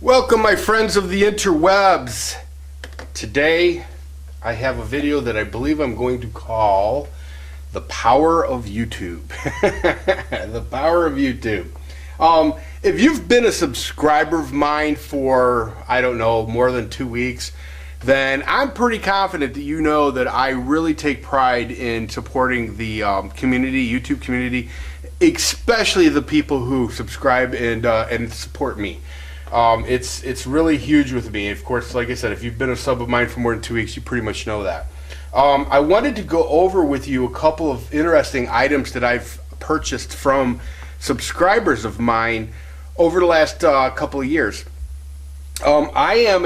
Welcome, my friends of the interwebs. Today I have a video that I believe I'm going to call The Power of YouTube. The Power of YouTube. If you've been a subscriber of mine for, I don't know, more than 2 weeks, then I'm pretty confident that you know that I really take pride in supporting the community, YouTube community, especially the people who subscribe and support me. It's really huge with me. Of course, like I said, if you've been a sub of mine for more than 2 weeks, you pretty much know that. I wanted to go over with you a couple of interesting items that I've purchased from subscribers of mine over the last couple of years. I am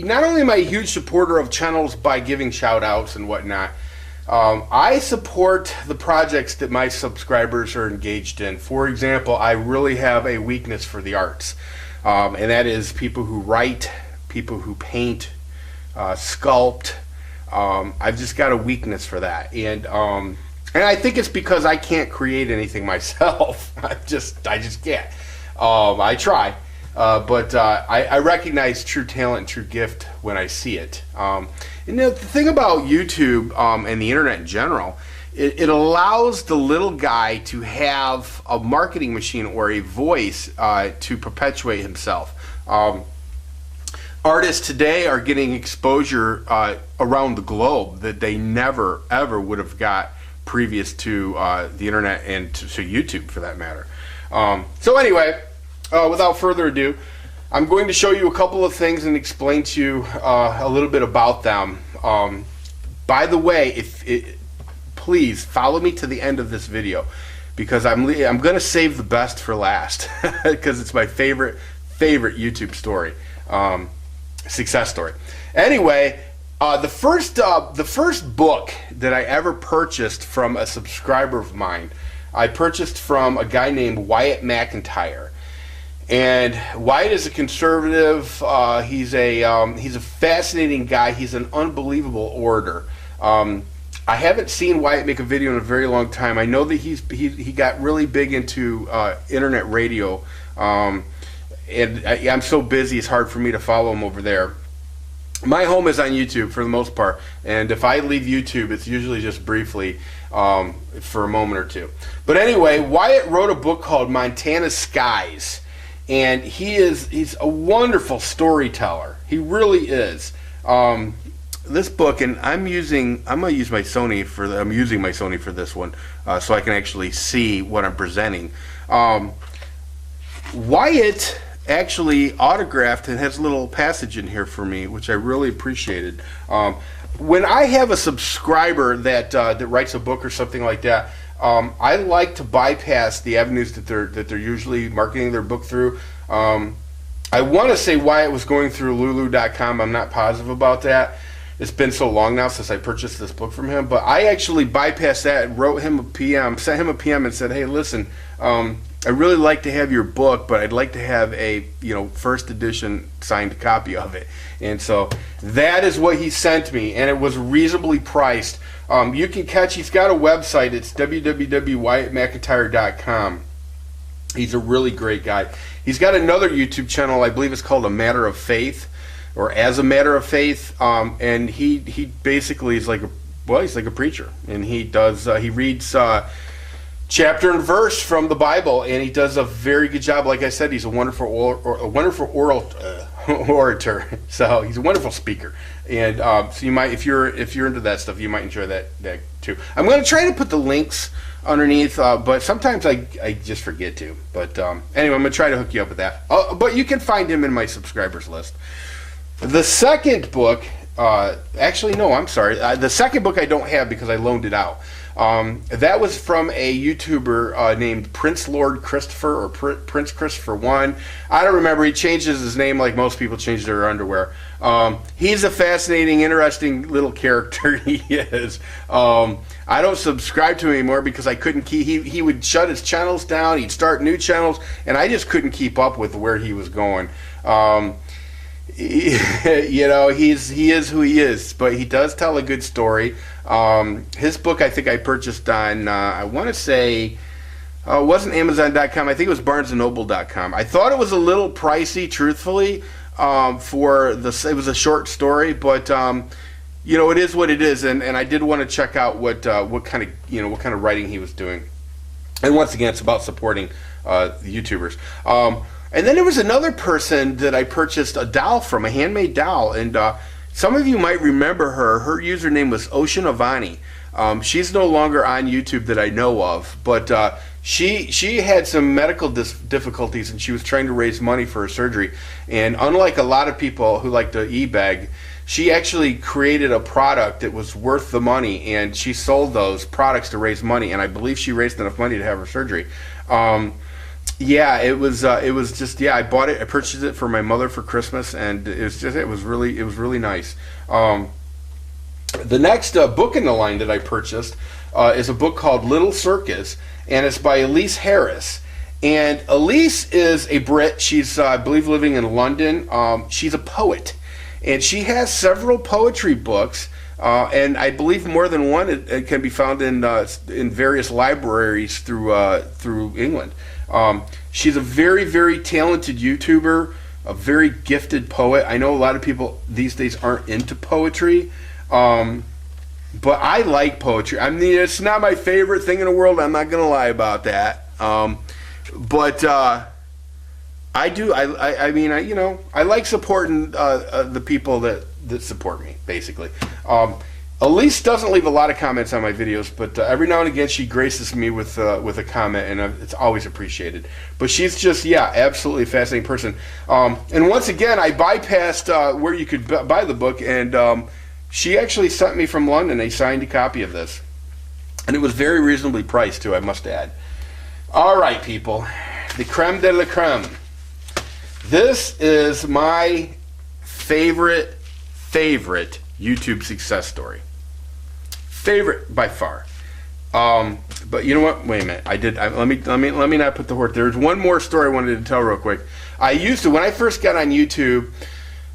not only am I a huge supporter of channels by giving shout outs and whatnot, I support the projects that my subscribers are engaged in. For example, I really have a weakness for the arts. And that is people who write, people who paint, sculpt. I've just got a weakness for that, and I think it's because I can't create anything myself. I just can't. I try, but I recognize true talent and true gift when I see it. And the thing about YouTube and the internet in general, it allows the little guy to have a marketing machine or a voice to perpetuate himself. Artists today are getting exposure around the globe that they never ever would have got previous to the internet and to YouTube, for that matter. So anyway, without further ado, I'm going to show you a couple of things and explain to you a little bit about them. By the way, please follow me to the end of this video, because I'm going to save the best for last, because it's my favorite YouTube story, success story. Anyway, the first book that I ever purchased from a subscriber of mine, I purchased from a guy named Wyatt McIntyre. And Wyatt is a conservative. He's a fascinating guy. He's an unbelievable orator. I haven't seen Wyatt make a video in a very long time. I know that he got really big into internet radio, and I'm so busy it's hard for me to follow him over there. My home is on YouTube for the most part, and if I leave YouTube, it's usually just briefly for a moment or two. But anyway, Wyatt wrote a book called Montana Skies, and he's a wonderful storyteller. He really is. This book, and I'm using my Sony for this one, so I can actually see what I'm presenting. Wyatt actually autographed and has a little passage in here for me, which I really appreciated. When I have a subscriber that writes a book or something like that, I like to bypass the avenues that they're usually marketing their book through. I want to say Wyatt was going through Lulu.com. I'm not positive about that. It's been so long now since I purchased this book from him, but I actually bypassed that and wrote him a PM, sent him a PM and said, hey, listen, I really like to have your book, but I'd like to have a first edition signed copy of it. And so that is what he sent me, and it was reasonably priced. You can catch, he's got a website, it's www.wyattmcintyre.com. He's a really great guy. He's got another YouTube channel, I believe it's called A Matter of Faith, or As a Matter of Faith, and he basically is like he's like a preacher, and he reads chapter and verse from the Bible, and he does a very good job. Like I said, he's a wonderful oral orator. So he's a wonderful speaker, and so you might, if you're into that stuff, you might enjoy that too. I'm going to try to put the links underneath, but sometimes I just forget to. But anyway, I'm going to try to hook you up with that. But you can find him in my subscribers list. The second book, actually no, I'm sorry. The second book I don't have because I loaned it out. That was from a YouTuber named Prince Lord Christopher, or Prince Christopher 1. I don't remember. He changes his name like most people change their underwear. He's a fascinating, interesting little character. He is. I don't subscribe to him anymore because I couldn't keep. He would shut his channels down. He'd start new channels, and I just couldn't keep up with where he was going. He is who he is, but he does tell a good story. His book, I think I purchased on, I want to say, it wasn't Amazon.com. I think it was BarnesandNoble.com. I thought it was a little pricey, truthfully, for this. It was a short story, but you know, it is what it is, and I did want to check out what kind of writing he was doing. And once again, it's about supporting the YouTubers. And then there was another person that I purchased a doll from, a handmade doll, and some of you might remember her. Her username was Ocean Avani. She's no longer on YouTube that I know of, but she had some medical difficulties, and she was trying to raise money for her surgery. And unlike a lot of people who like to e-beg, she actually created a product that was worth the money, and she sold those products to raise money, and I believe she raised enough money to have her surgery. Yeah, it was just, yeah, I bought it, I purchased it for my mother for Christmas, and it was really nice. The next book in the line that I purchased is a book called Little Circus, and it's by Elise Harris. And Elise is a Brit. She's, I believe, living in London. She's a poet, and she has several poetry books, and I believe more than one. It can be found in various libraries through England. She's a very talented YouTuber, a very gifted poet. I know a lot of people these days aren't into poetry, but I like poetry. I mean, it's not my favorite thing in the world. I'm not going to lie about that. But I do. I mean, you know, I like supporting the people that support me, basically. Elise doesn't leave a lot of comments on my videos, but every now and again she graces me with a comment, and it's always appreciated. But she's just, yeah, absolutely a fascinating person. And once again, I bypassed where you could buy the book, and she actually sent me from London a signed copy of this. And it was very reasonably priced, too, I must add. All right, people. The creme de la creme. This is my favorite YouTube success story. Favorite by far. But you know what? Wait a minute. Let me not put the horse. There's one more story I wanted to tell real quick. When I first got on YouTube,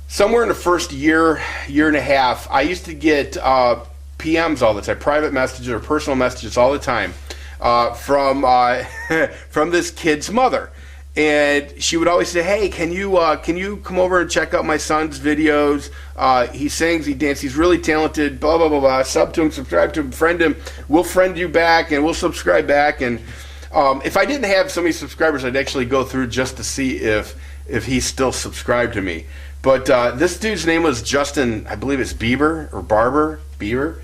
somewhere in the first year and a half, I used to get PMs all the time, private messages or personal messages all the time from this kid's mother. And she would always say, "Hey, can you come over and check out my son's videos? He sings, he dances, he's really talented, blah, blah, blah, blah. Sub to him, subscribe to him, friend him. We'll friend you back, and we'll subscribe back." And if I didn't have so many subscribers, I'd actually go through just to see if he's still subscribed to me. But this dude's name was Justin, I believe it's Bieber, or Barber, Bieber.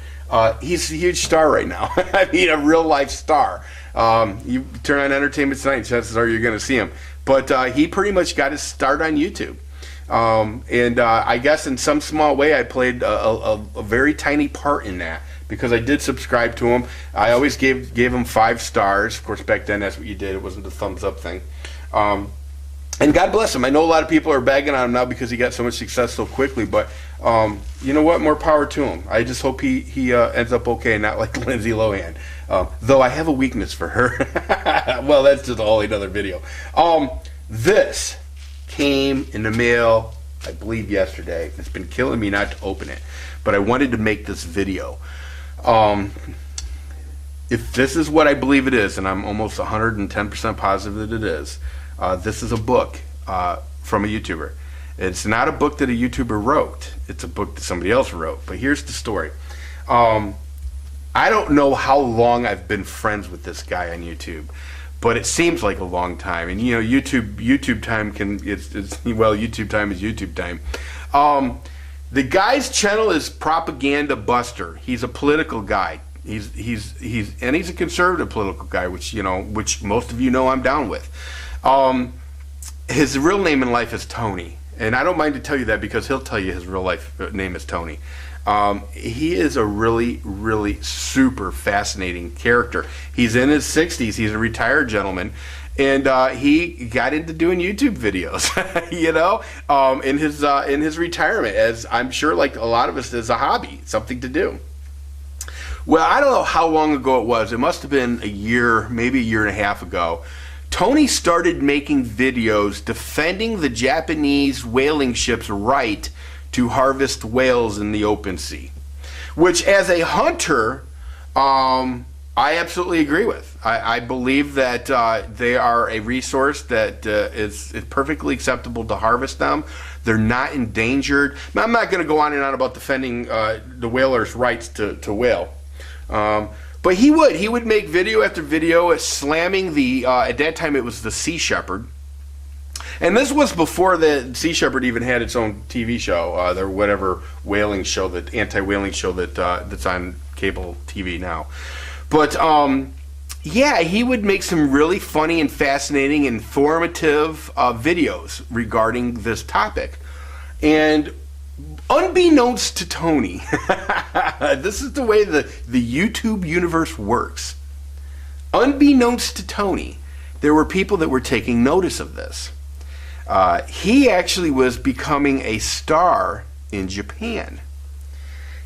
He's a huge star right now. I mean, a real-life star. You turn on Entertainment Tonight, chances are you're going to see him. But he pretty much got his start on YouTube. And I guess in some small way I played a very tiny part in that, because I did subscribe to him. I always gave him 5 stars. Of course, back then that's what you did. It wasn't the thumbs up thing. And God bless him. I know a lot of people are bagging on him now because he got so much success so quickly, but you know what? More power to him. I just hope he ends up okay, not like Lindsay Lohan. Though I have a weakness for her. Well, that's just a whole other video. This came in the mail, I believe, yesterday. It's been killing me not to open it, but I wanted to make this video. If this is what I believe it is, and I'm almost 110% positive that it is, this is a book from a YouTuber. It's not a book that a YouTuber wrote. It's a book that somebody else wrote. But here's the story. I don't know how long I've been friends with this guy on YouTube, but it seems like a long time. And you know, YouTube time YouTube time is YouTube time. The guy's channel is Propaganda Buster. He's a political guy. He's a conservative political guy, which most of you know I'm down with. His real name in life is Tony, and I don't mind to tell you that because he'll tell you his real life name is Tony. He is a really super fascinating character. He's in his 60s. He's a retired gentleman, and he got into doing YouTube videos, in his retirement, as I'm sure, like a lot of us, as a hobby, something to do. Well, I don't know how long ago it was. It must have been a year, maybe a year and a half ago. Tony started making videos defending the Japanese whaling ship's right to harvest whales in the open sea, which, as a hunter, I I absolutely agree with. I believe that they are a resource that is perfectly acceptable to harvest them. They're not endangered. I'm not going to go on and on about defending the whaler's rights to whale. But he would make video after video slamming the, at that time it was the Sea Shepherd. And this was before the Sea Shepherd even had its own TV show, their whatever whaling show, that anti-whaling show that's on cable TV now. But yeah, he would make some really funny and fascinating, informative videos regarding this topic. And unbeknownst to Tony, this is the way the YouTube universe works. Unbeknownst to Tony, there were people that were taking notice of this. He actually was becoming a star in Japan.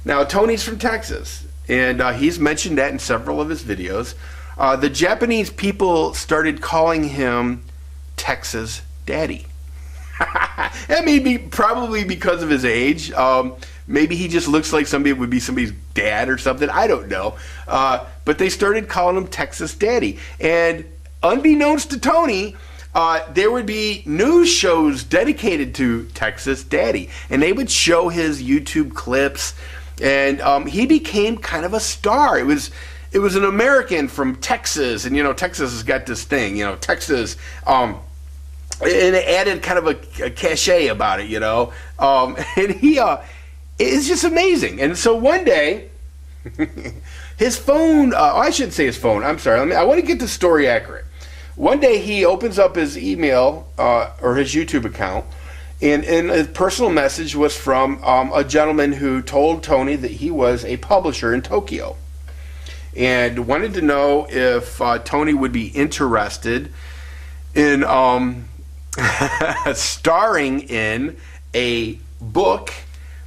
Now, Tony's from Texas, and he's mentioned that in several of his videos. The Japanese people started calling him Texas Daddy. That may be probably because of his age. Maybe he just looks like somebody would be somebody's dad or something. I don't know. But they started calling him Texas Daddy. And unbeknownst to Tony, there would be news shows dedicated to Texas Daddy. And they would show his YouTube clips. And he became kind of a star. It was an American from Texas. And, you know, Texas has got this thing, you know, Texas... and it added kind of a cachet about it, you know. And he, it's just amazing. And so one day, his phone, I shouldn't say his phone, I'm sorry. I want to get the story accurate. One day he opens up his email or his YouTube account, and his personal message was from a gentleman who told Tony that he was a publisher in Tokyo. And wanted to know if Tony would be interested in... starring in a book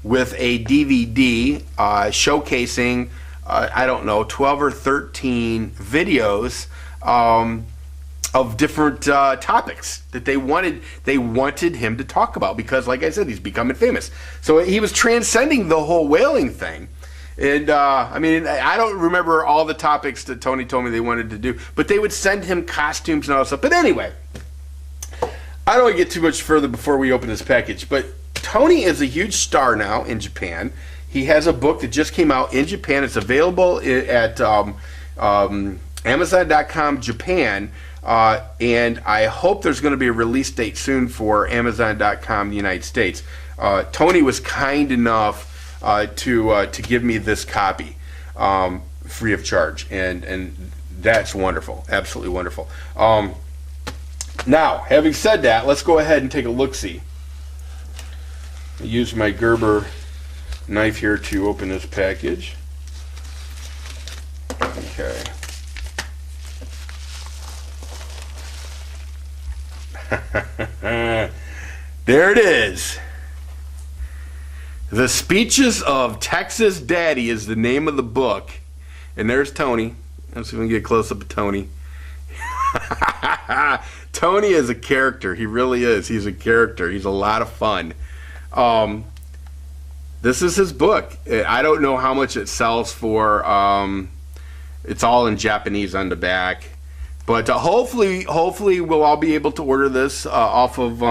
with a DVD showcasing, I don't know, 12 or 13 videos of different topics that they wanted him to talk about, because, like I said, he's becoming famous. So he was transcending the whole whaling thing. And I mean, I don't remember all the topics that Tony told me they wanted to do, but they would send him costumes and all that stuff. But anyway, I don't want to get too much further before we open this package, but Tony is a huge star now in Japan. He has a book that just came out in Japan. It's available at Amazon.com Japan, and I hope there's going to be a release date soon for Amazon.com United States. Tony was kind enough to give me this copy free of charge, and that's wonderful, absolutely wonderful. Now, having said that, let's go ahead and take a look-see. I use my Gerber knife here to open this package. Okay. There it is. The Speeches of Texas Daddy is the name of the book. And there's Tony. Let's see if we can get a close-up of Tony. Tony is a character. He really is. He's a character. He's a lot of fun. This is his book. I don't know how much it sells for. It's all in Japanese on the back. But hopefully we'll all be able to order this off of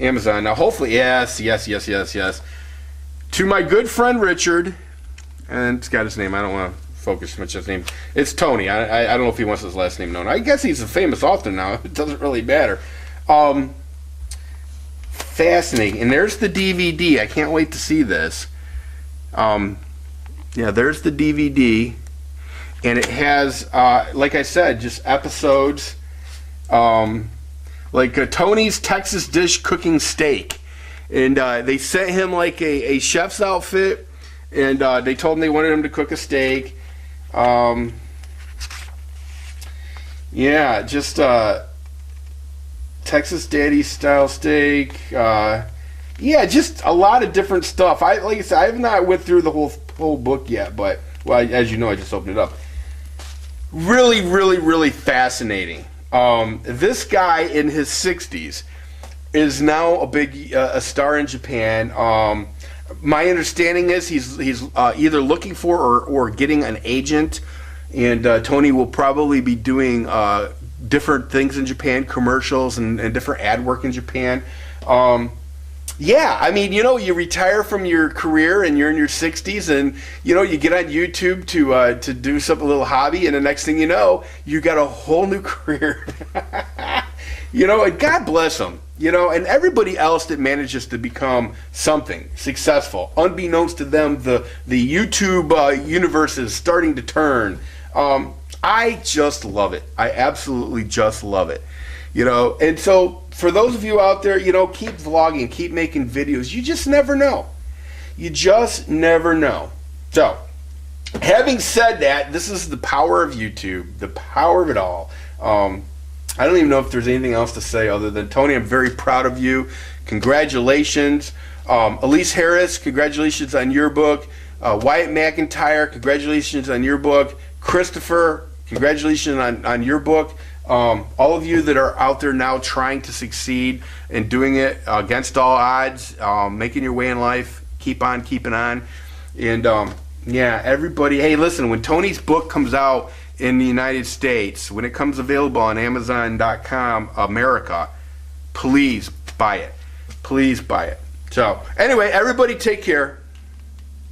Amazon. Now, hopefully, yes. To my good friend Richard, and it's got his name. I don't want to focus much on his name. It's Tony. I don't know if he wants his last name known. I guess he's a famous author now. It doesn't really matter. Fascinating. And there's the DVD. I can't wait to see this. Yeah, there's the DVD. And it has, like I said, just episodes. Like Tony's Texas Dish Cooking Steak. And they sent him like a chef's outfit. And they told him they wanted him to cook a steak. Yeah, just Texas Daddy style steak. Yeah, just a lot of different stuff. Like I said, I have not went through the whole book yet, but well, as you know, I just opened it up. Really fascinating. This guy in his 60s is now a star in Japan. My understanding is he's either looking for or getting an agent, and Tony will probably be doing different things in Japan, commercials and different ad work in Japan. Yeah, I mean, you know, you retire from your career and you're in your 60s, and you know, you get on YouTube to do a little hobby, and the next thing you know, you got a whole new career. You know, and God bless them. You know, and everybody else that manages to become something successful, unbeknownst to them, the YouTube universe is starting to turn. I just love it. I absolutely just love it. You know, and so for those of you out there, you know, keep vlogging, keep making videos. You just never know. You just never know. So, having said that, this is the power of YouTube, the power of it all. I don't even know if there's anything else to say other than, Tony, I'm very proud of you. Congratulations. Elise Harris, congratulations on your book. Wyatt McIntyre, congratulations on your book. Christopher, congratulations on your book. All of you that are out there now trying to succeed and doing it against all odds, making your way in life, keep on keeping on. And yeah, everybody, hey, listen, when Tony's book comes out in the United States, when it comes available on Amazon.com America, please buy it. Please buy it. So anyway, everybody take care.